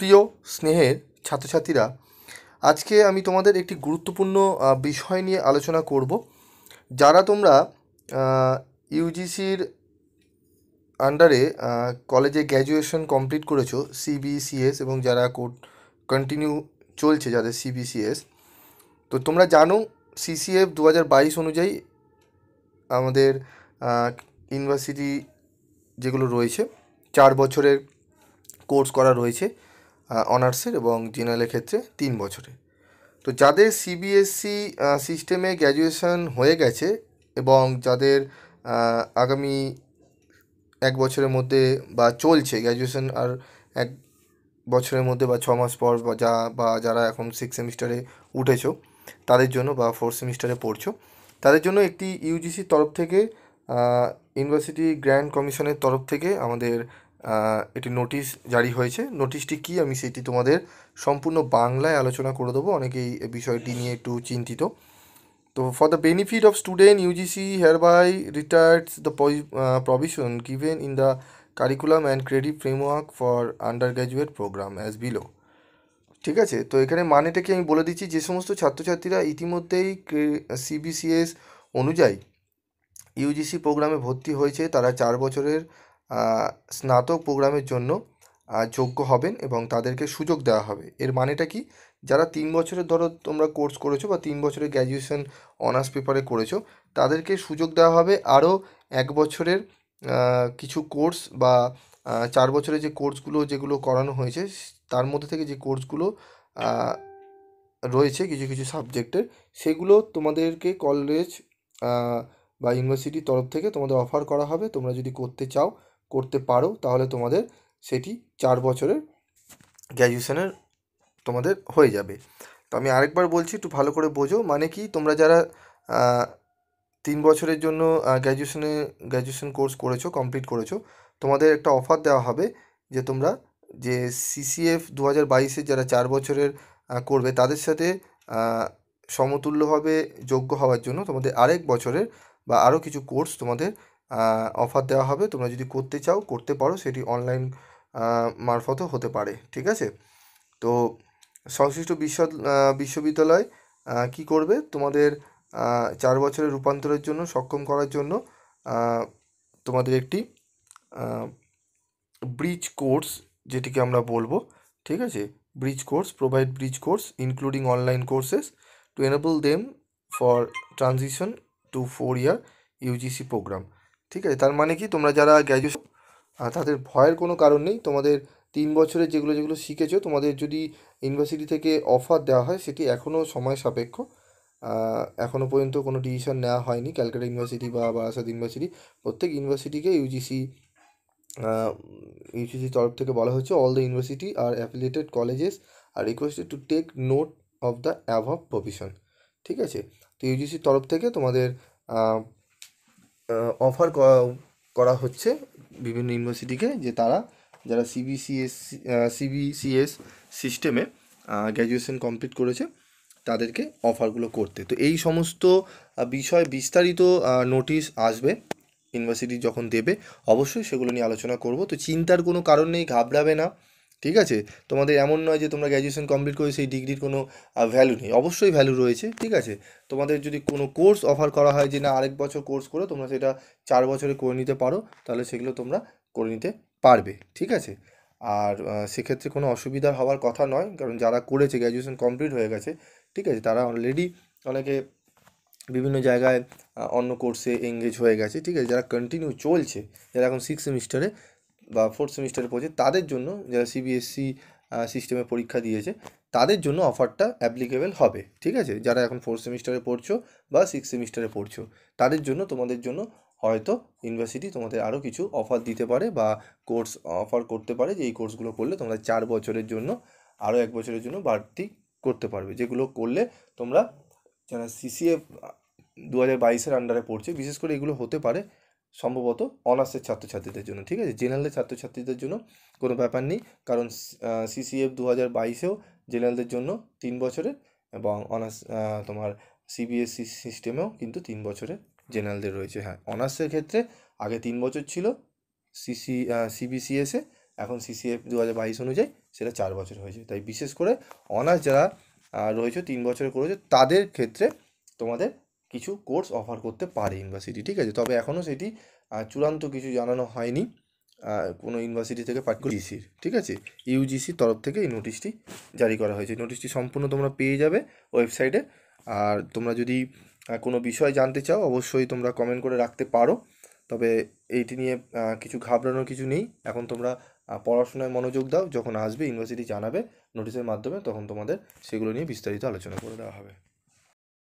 প্রিয় স্নেহের ছাত্রছাত্রীরা, আজকে আমি তোমাদের একটি গুরুত্বপূর্ণ বিষয় নিয়ে আলোচনা করব। যারা তোমরা ইউজিসির আন্ডারে কলেজে গ্র্যাজুয়েশন কমপ্লিট করেছো সিবিসিএস, এবং যারা কন্টিনিউ চলছে যাদের সিবিসিএস, তো তোমরা জানো সিসিএফ 2022 অনুযায়ী আমাদের ইউনিভার্সিটি যেগুলো রয়েছে 4 বছরের কোর্স করা রয়েছে অনার্সের, এবং জেনারেলের ক্ষেত্রে 3 বছরের। তো যাদের সিবিএসসি সিস্টেমে গ্র্যাজুয়েশন হয়ে গেছে এবং যাদের আগামী 1 বছরের মধ্যে বা চলছে গ্র্যাজুয়েশন, আর 1 বছরের মধ্যে বা 6 মাস পর, বা যারা এখন 6 সেমিস্টারে উঠেছো তাদের জন্য, বা 4 সেমিস্টারে পড়ছো তাদের জন্য একটি ইউজিসির তরফ থেকে, ইউনিভার্সিটি গ্র্যান্ড কমিশনের তরফ থেকে আমাদের একটি নোটিশ জারি হয়েছে। নোটিশটি কী আমি সেটি তোমাদের সম্পূর্ণ বাংলায় আলোচনা করে দেবো, অনেকেই এই বিষয়টি নিয়ে একটু চিন্তিত। তো for the benefit of student, UGC hereby reiterates the provision given in the curriculum and credit framework for undergraduate program as below. ঠিক আছে, তো এখানে মানেটা কি আমি বলে দিচ্ছি। যে সমস্ত ছাত্রছাত্রীরা ইতিমধ্যেই সিবিসিএস অনুযায়ী ইউজিসি প্রোগ্রামে ভর্তি হয়েছে, তারা 4 বছরের স্নাতক প্রোগ্রামের জন্য যোগ্য হবেন এবং তাদেরকে সুযোগ দেওয়া হবে। এর মানেটা কি, যারা 3 বছরের ধরো তোমরা কোর্স করেছো বা 3 বছরের গ্র্যাজুয়েশন অনার্স পেপারে করেছো, তাদেরকে সুযোগ দেওয়া হবে আরও 1 বছরের কিছু কোর্স, বা 4 বছরে যে কোর্সগুলো যেগুলো করানো হয়েছে তার মধ্যে থেকে যে কোর্সগুলো রয়েছে কিছু কিছু সাবজেক্টের, সেগুলো তোমাদেরকে কলেজ বা ইউনিভার্সিটির তরফ থেকে তোমাদের অফার করা হবে। তোমরা যদি করতে চাও, করতে পারো, তাহলে তোমাদের সেটি 4 বছরের গ্র্যাজুয়েশনের তোমাদের হয়ে যাবে। তো আমি আরেকবার বলছি, একটু ভালো করে বোঝো। মানে কি, তোমরা যারা 3 বছরের জন্য গ্র্যাজুয়েশন কোর্স করেছো, কমপ্লিট করেছো, তোমাদের একটা অফার দেওয়া হবে যে তোমরা যে সিসিএফ 2022-এর যারা 4 বছরের করবে, তাদের সাথে সমতুল্যভাবে যোগ্য হওয়ার জন্য তোমাদের আরেক বছরের বা আরও কিছু কোর্স তোমাদের অফার দেওয়া হবে। তোমরা যদি করতে চাও, করতে পারো, সেটি অনলাইন মারফতও হতে পারে। ঠিক আছে, তো সংশ্লিষ্ট বিশ্ববিদ্যালয় কী করবে, তোমাদের 4 বছরের রূপান্তরের জন্য সক্ষম করার জন্য তোমাদের একটি ব্রিজ কোর্স, যেটিকে আমরা বলবো, ঠিক আছে, bridge course, provide bridge course including online courses to enable them for transition to 4 year UGC program. ঠিক আছে, তার মানে কি, তোমরা যারা গ্র্যাজুয়েশন, তাদের ভয়ের কোনো কারণ নেই। তোমাদের 3 বছরের যেগুলো যেগুলো শিখেছো, তোমাদের যদি ইউনিভার্সিটি থেকে অফার দেওয়া হয়, সেটি এখনও সময় সাপেক্ষ। এখনও পর্যন্ত কোনো ডিসিশন নেওয়া হয়নি ক্যালকাটা ইউনিভার্সিটি বা বারাসাত ইউনিভার্সিটি। প্রত্যেক ইউনিভার্সিটিকে ইউজিসি তরফ থেকে বলা হচ্ছে, অল দ্য ইউনিভার্সিটি আর affiliated colleges are requested to take note of the above provision. ঠিক আছে, তো ইউজিসির তরফ থেকে তোমাদের অফার করা হচ্ছে বিভিন্ন ইউনিভার্সিটিকে, যে তারা যারা সিবিসিএস সিস্টেমে গ্র্যাজুয়েশন কমপ্লিট করেছে তাদেরকে অফারগুলো করতে। তো এই সমস্ত বিষয় বিস্তারিত নোটিশ আসবে ইউনিভার্সিটি যখন দেবে, অবশ্যই সেগুলো নিয়ে আলোচনা করব। তো চিন্তার কোনো কারণ নেই, ঘাবড়াবে না। ঠিক আছে, তোমাদের এমন নয় যে তোমরা গ্র্যাজুয়েশন কমপ্লিট করে সেই ডিগ্রির কোনো ভ্যালু নেই, অবশ্যই ভ্যালু রয়েছে। ঠিক আছে, তোমাদের যদি কোনো কোর্স অফার করা হয় যে না, আরেক বছর কোর্স করে তোমরা সেটা 4 বছরে করে নিতে পারো, তাহলে সেগুলো তোমরা করে নিতে পারবে। ঠিক আছে, আর সেক্ষেত্রে কোনো অসুবিধা হওয়ার কথা নয়, কারণ যারা করেছে, গ্র্যাজুয়েশন কমপ্লিট হয়ে গেছে, ঠিক আছে, তারা অলরেডি অনেকে বিভিন্ন জায়গায় অন্য কোর্সে এঙ্গেজ হয়ে গেছে। ঠিক আছে, যারা কন্টিনিউ চলছে, যারা এখন 6 সেমিস্টারে বা 4 সেমিস্টারে পড়ছে, তাদের জন্য, যারা সিবিএসসি সিস্টেমে পরীক্ষা দিয়েছে, তাদের জন্য অফারটা অ্যাপ্লিকেবল হবে। ঠিক আছে, যারা এখন 4 সেমিস্টারে পড়ছো বা 6 সেমিস্টারে পড়ছো, তাদের জন্য, তোমাদের জন্য হয়তো ইউনিভার্সিটি তোমাদের আরও কিছু অফার দিতে পারে বা কোর্স অফার করতে পারে, যে এই কোর্সগুলো করলে তোমরা 4 বছরের জন্য আরও 1 বছরের জন্য বাড়তি করতে পারবে, যেগুলো করলে তোমরা, যারা সিসিএফ 2022-এর আন্ডারে পড়ছে, বিশেষ করে এগুলো হতে পারে সম্ভবত অনার্সের ছাত্রছাত্রীদের জন্য। ঠিক আছে, জেনারেলের ছাত্রছাত্রীদের জন্য কোনো ব্যাপার নেই, কারণ সিসিএফ 2022-এও জেনারেলদের জন্য 3 বছরের, এবং অনার্স তোমার সিবিএসসি সিস্টেমেও কিন্তু 3 বছরের জেনারেলদের রয়েছে। হ্যাঁ, অনার্সের ক্ষেত্রে আগে 3 বছর ছিল সিবিসিএসে, এখন সিসিএ 2022 অনুযায়ী সেটা 4 বছর হয়েছে। তাই বিশেষ করে অনার্স যারা রয়েছে 3 বছরে করেছে তাদের ক্ষেত্রে তোমাদের কিছু কোর্স অফার করতে পারে ইউনিভার্সিটি, ঠিক আছে। তবে এখনও সেটি চূড়ান্ত কিছু জানানো হয়নি কোনো ইউনিভার্সিটি থেকে পার্টিকুলার ইউজিসির, ঠিক আছে। ইউজিসির তরফ থেকে এই নোটিশটি জারি করা হয়েছে। নোটিশটি সম্পূর্ণ তোমরা পেয়ে যাবে ওয়েবসাইটে। আর তোমরা যদি কোনো বিষয় জানতে চাও অবশ্যই তোমরা কমেন্ট করে রাখতে পারো। তবে এইটি নিয়ে কিছু ঘাবড়ানোর কিছু নেই। এখন তোমরা পড়াশোনায় মনোযোগ দাও, যখন আসবে ইউনিভার্সিটি জানাবে নোটিশের মাধ্যমে, তখন তোমাদের সেগুলো নিয়ে বিস্তারিত আলোচনা করে দেওয়া হবে।